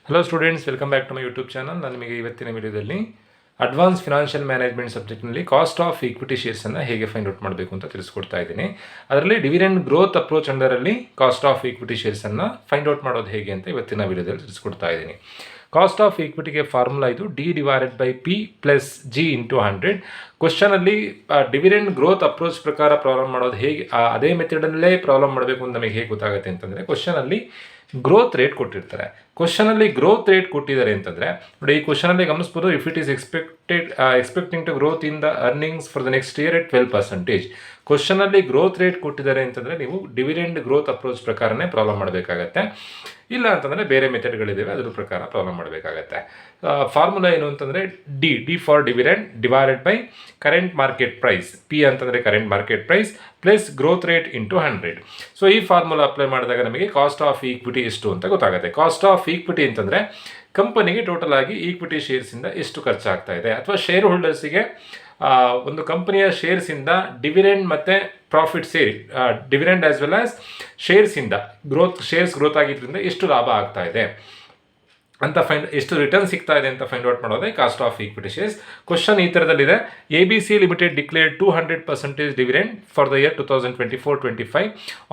Hello students, welcome back to my YouTube channel. ನಾನು ನಿಮಗೆ ಇವತ್ತಿನ ವಿಡಿಯೋದಲ್ಲಿ ಅಡ್ವಾನ್ಸ್ ಫಿನಾನ್ಷಿಯಲ್ ಮ್ಯಾನೇಜ್ಮೆಂಟ್ ಸಬ್ಜೆಕ್ಟ್ನಲ್ಲಿ ಕಾಸ್ಟ್ ಆಫ್ ಈಕ್ವಿಟಿ ಶೇರ್ಸನ್ನು ಹೇಗೆ ಫೈಂಡ್ ಔಟ್ ಮಾಡಬೇಕು ಅಂತ ತಿಳಿಸ್ಕೊಡ್ತಾ ಇದ್ದೀನಿ. ಅದರಲ್ಲಿ ಡಿವಿಡೆಂಡ್ ಗ್ರೋತ್ ಅಪ್ರೋಚ್ ಅಂಡರಲ್ಲಿ ಕಾಸ್ಟ್ ಆಫ್ ಈಕ್ವಿಟಿ ಶೇರ್ಸನ್ನು ಫೈಂಡ್ ಔಟ್ ಮಾಡೋದು ಹೇಗೆ ಅಂತ ಇವತ್ತಿನ ವಿಡಿಯೋದಲ್ಲಿ ತಿಳಿಸ್ಕೊಡ್ತಾ ಇದ್ದೀನಿ. ಕಾಸ್ಟ್ ಆಫ್ ಈಕ್ವಿಟಿಗೆ ಫಾರ್ಮುಲಾ ಇದು D/P + G × 100. ಕ್ವಶನಲ್ಲಿ dividend growth approach ಪ್ರಕಾರ ಪ್ರಾಬ್ಲಮ್ ಮಾಡೋದು ಹೇಗೆ, ಅದೇ ಮೆಥಡಲ್ಲೇ ಪ್ರಾಬ್ಲಮ್ ಮಾಡಬೇಕು ಅಂತ ನಮಗೆ ಹೇಗೆ ಗೊತ್ತಾಗುತ್ತೆ ಅಂತಂದರೆ, ಕ್ವಶನಲ್ಲಿ ಗ್ರೋತ್ ರೇಟ್ ಕೊಟ್ಟಿರ್ತಾರೆ. ಕ್ವಶನಲ್ಲಿ ಗ್ರೋತ್ ರೇಟ್ ಕೊಟ್ಟಿದ್ದಾರೆ ಅಂತಂದರೆ ನೋಡಿ, ಈ ಕ್ವಶನಲ್ಲಿ ಗಮನಿಸ್ಬೋದು, if it is expecting to growth in the earnings for the next year at 12%. ಕ್ವಶನಲ್ಲಿ ಗ್ರೋತ್ ರೇಟ್ ಕೊಟ್ಟಿದ್ದಾರೆ ಅಂತಂದರೆ ನೀವು ಡಿವಿಡೆಂಡ್ ಗ್ರೋತ್ ಅಪ್ರೋಚ್ ಪ್ರಕಾರನೇ ಪ್ರಾಬ್ಲಮ್ ಮಾಡಬೇಕಾಗತ್ತೆ. ಇಲ್ಲ ಅಂತಂದರೆ ಬೇರೆ ಮೆಥಡ್ಗಳಿದ್ದಾವೆ, ಅದ್ರ ಪ್ರಕಾರ ಪ್ರಾಬ್ಲಮ್ ಮಾಡಬೇಕಾಗತ್ತೆ. ಫಾರ್ಮುಲಾ ಏನು ಅಂತಂದರೆ D for dividend / current market price, P ಅಂತಂದರೆ current market price plus growth rate × 100. So ಈ ಫಾರ್ಮುಲಾ ಅಪ್ಲೈ ಮಾಡಿದಾಗ ನಮಗೆ ಕಾಸ್ಟ್ ಆಫ್ ಈಕ್ವಿಟಿ ಎಷ್ಟು ಅಂತ ಗೊತ್ತಾಗುತ್ತೆ. ಕಾಸ್ಟ್ ಆಫ್ ಈಕ್ವಿಟಿ ಅಂತಂದರೆ ಕಂಪನಿಗೆ ಟೋಟಲ್ ಆಗಿ ಈಕ್ವಿಟಿ ಶೇರ್ಸಿಂದ ಎಷ್ಟು ಖರ್ಚಾಗ್ತಾ ಇದೆ, ಅಥವಾ ಶೇರ್ ಹೋಲ್ಡರ್ಸಿಗೆ ಒಂದು ಕಂಪನಿಯ ಶೇರ್ಸಿಂದ ಡಿವಿಡೆಂಡ್ ಮತ್ತು ಪ್ರಾಫಿಟ್ ಸೇರಿ, ಡಿವಿಡೆಂಡ್ ಆಸ್ ವೆಲ್ ಆಸ್ ಶೇರ್ಸಿಂದ ಶೇರ್ಸ್ ಗ್ರೋತ್ ಆಗಿದ್ದರಿಂದ ಎಷ್ಟು ಲಾಭ ಆಗ್ತಾ ಇದೆ ಅಂತ ಎಷ್ಟು ರಿಟರ್ನ್ ಸಿಗ್ತಾ ಇದೆ ಅಂತ ಫೈಂಡ್ ಔಟ್ ಮಾಡೋದೇ cost of equity shares. Question ಈ ಥರದಲ್ಲಿದೆ: ABC limited declared 200% dividend for the year 2024-25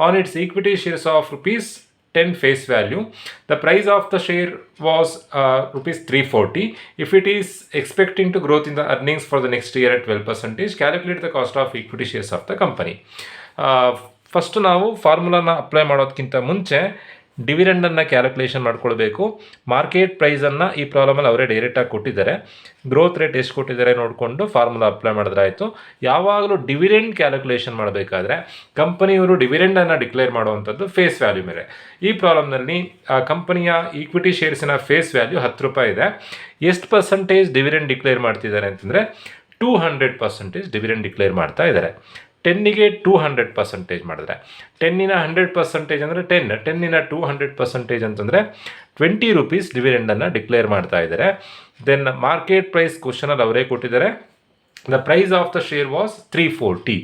on its equity shares of ₹10 face value. The price of the share was ₹340. If it is expecting to growth in the earnings for the next year at 12%, calculate the cost of equity shares of the company. First ನಾವು ಫಾರ್ಮುಲಾನ apply ಮಾಡೋದಕ್ಕಿಂತ ಮುಂಚೆ ಡಿವಿಡೆಂಡನ್ನು calculation ಮಾಡ್ಕೊಳ್ಬೇಕು. Market ಪ್ರೈಸನ್ನು ಈ ಪ್ರಾಬ್ಲಮಲ್ಲಿ ಅವರೇ ಡೈರೆಕ್ಟಾಗಿ ಕೊಟ್ಟಿದ್ದಾರೆ. Growth rate ಎಷ್ಟು ಕೊಟ್ಟಿದ್ದಾರೆ ನೋಡಿಕೊಂಡು ಫಾರ್ಮುಲಾ ಅಪ್ಲೈ ಮಾಡಿದ್ರೆ ಆಯಿತು. ಯಾವಾಗಲೂ ಡಿವಿಡೆಂಡ್ ಕ್ಯಾಲ್ಕುಲೇಷನ್ ಮಾಡಬೇಕಾದ್ರೆ ಕಂಪನಿಯವರು ಡಿವಿಡೆಂಡನ್ನು ಡಿಕ್ಲೇರ್ ಮಾಡುವಂಥದ್ದು ಫೇಸ್ ವ್ಯಾಲ್ಯೂ ಮೇಲೆ. ಈ ಪ್ರಾಬ್ಲಮ್ನಲ್ಲಿ ಕಂಪನಿಯ ಈಕ್ವಿಟಿ ಶೇರ್ಸಿನ ಫೇಸ್ ವ್ಯಾಲ್ಯೂ ₹10 ಇದೆ. ಎಷ್ಟು ಪರ್ಸೆಂಟೇಜ್ ಡಿವಿಡೆಂಡ್ ಡಿಕ್ಲೇರ್ ಮಾಡ್ತಿದ್ದಾರೆ ಅಂತಂದರೆ 200% ಡಿವಿಡೆಂಡ್ ಡಿಕ್ಲೇರ್ ಮಾಡ್ತಾ ಇದ್ದಾರೆ. 10ಗೆ 200% ಮಾಡಿದ್ರೆ, 10ನ 100% ಅಂದರೆ 10ನ 200% ಅಂತಂದರೆ ₹20 ಡಿವಿಡೆಂಡನ್ನು ಡಿಕ್ಲೇರ್ ಮಾಡ್ತಾ ಇದ್ದಾರೆ. ದೆನ್ ಮಾರ್ಕೆಟ್ ಪ್ರೈಸ್ ಕ್ವಶನಲ್ಲಿ ಅವರೇ ಕೊಟ್ಟಿದ್ದಾರೆ. The price of the share was $340.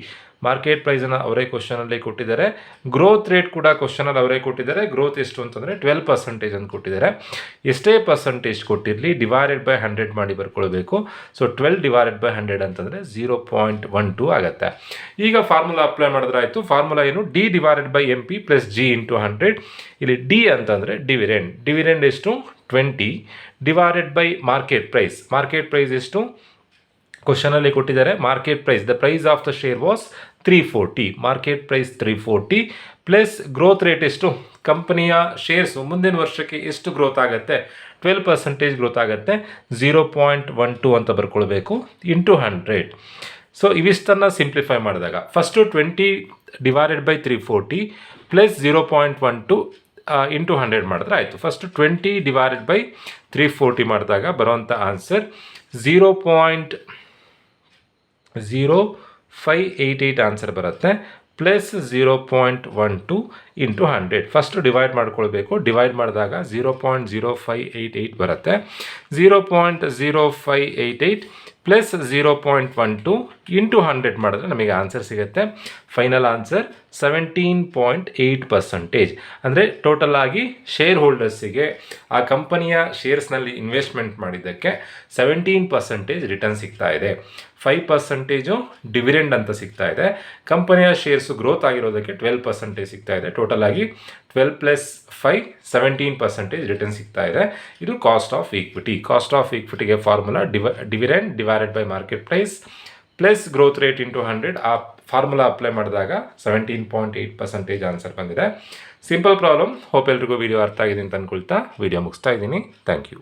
Market ಪ್ರೈಸನ್ನು ಅವರೇ ಕ್ವಶನಲ್ಲಿ ಕೊಟ್ಟಿದ್ದಾರೆ. ಗ್ರೋತ್ ರೇಟ್ ಕೂಡ ಕ್ವಶನಲ್ಲಿ ಅವರೇ ಕೊಟ್ಟಿದ್ದಾರೆ. ಗ್ರೋತ್ ಎಷ್ಟು ಅಂತಂದರೆ 12% ಅಂತ ಕೊಟ್ಟಿದ್ದಾರೆ. ಎಷ್ಟೇ ಪರ್ಸೆಂಟೇಜ್ ಕೊಟ್ಟಿರಲಿ /100 ಮಾಡಿ ಬರ್ಕೊಳ್ಬೇಕು. ಸೊ 12/100 ಅಂತಂದರೆ 0.12 ಆಗುತ್ತೆ. ಈಗ ಫಾರ್ಮುಲಾ ಅಪ್ಲೈ ಮಾಡಿದ್ರೆ ಆಯಿತು. ಫಾರ್ಮುಲಾ ಏನು? D/MP + G × 100. ಇಲ್ಲಿ ಡಿ ಅಂತಂದರೆ ಡಿವಿಡೆಂಡ್ ಎಷ್ಟು? 20 / ಮಾರ್ಕೆಟ್ ಪ್ರೈಸ್ ಎಷ್ಟು? ಕ್ವಶನಲ್ಲಿ ಕೊಟ್ಟಿದ್ದಾರೆ market price. The price of the share was $340. Market price $340 plus growth rate ಎಷ್ಟು? ಕಂಪನಿಯ ಶೇರ್ಸು ಮುಂದಿನ ವರ್ಷಕ್ಕೆ ಎಷ್ಟು ಗ್ರೋತ್ ಆಗುತ್ತೆ? 12% ಗ್ರೋತ್ ಆಗುತ್ತೆ. 0.12 ಅಂತ ಬರ್ಕೊಳ್ಬೇಕು × 100. ಸೊ ಇವಿಷ್ಟನ್ನು ಸಿಂಪ್ಲಿಫೈ ಮಾಡಿದಾಗ ಫಸ್ಟು 20 / 340 ಪ್ಲಸ್ 0.12 × 100 ಮಾಡಿದ್ರೆ ಆಯಿತು. ಫಸ್ಟು 20 / 340 ಮಾಡಿದಾಗ ಬರುವಂಥ ಆನ್ಸರ್ 0.0588 ಆನ್ಸರ್ ಬರುತ್ತೆ. ಪ್ಲಸ್ 0.12 × 100. ಫಸ್ಟು ಡಿವೈಡ್ ಮಾಡ್ಕೊಳ್ಬೇಕು. ಡಿವೈಡ್ ಮಾಡಿದಾಗ 0.0588 ಬರುತ್ತೆ. 0.0588 ಪ್ಲಸ್ 0.12 × 100 ಮಾಡಿದ್ರೆ ನಮಗೆ ಆನ್ಸರ್ ಸಿಗುತ್ತೆ. Final answer 17.8%. ಅಂದರೆ ಟೋಟಲ್ ಆಗಿ ಶೇರ್ ಹೋಲ್ಡರ್ಸಿಗೆ ಆ ಕಂಪನಿಯ ಶೇರ್ಸ್ನಲ್ಲಿ ಇನ್ವೆಸ್ಟ್ಮೆಂಟ್ ಮಾಡಿದ್ದಕ್ಕೆ 17% ರಿಟರ್ನ್ ಸಿಗ್ತಾ ಇದೆ. 5% ಡಿವಿಡೆಂಡ್ ಅಂತ ಸಿಗ್ತಾ ಇದೆ. ಕಂಪನಿಯ ಶೇರ್ಸು ಗ್ರೋತ್ ಆಗಿರೋದಕ್ಕೆ 12% ಸಿಗ್ತಾ ಇದೆ. ಟೋಟಲ್ ಆಗಿ 12 + 5 17% ರಿಟರ್ನ್ ಸಿಗ್ತಾ ಇದೆ. ಇದು cost of equity. Cost of ಈಕ್ವಿಟಿಗೆ formula dividend / market price plus growth rate × 100. ಆ ಫಾರ್ಮುಲಾ ಅಪ್ಲೈ ಮಾಡಿದಾಗ 17.8% ಆನ್ಸರ್ ಬಂದಿದೆ. Simple problem. ಹೋಪ್ ಎಲ್ರಿಗೂ ವಿಡಿಯೋ ಅರ್ಥ ಆಗಿದೆ ಅಂತ ಅಂದ್ಕೊಳ್ತಾ ವಿಡಿಯೋ ಮುಗಿಸ್ತಾ ಇದ್ದೀನಿ. Thank you.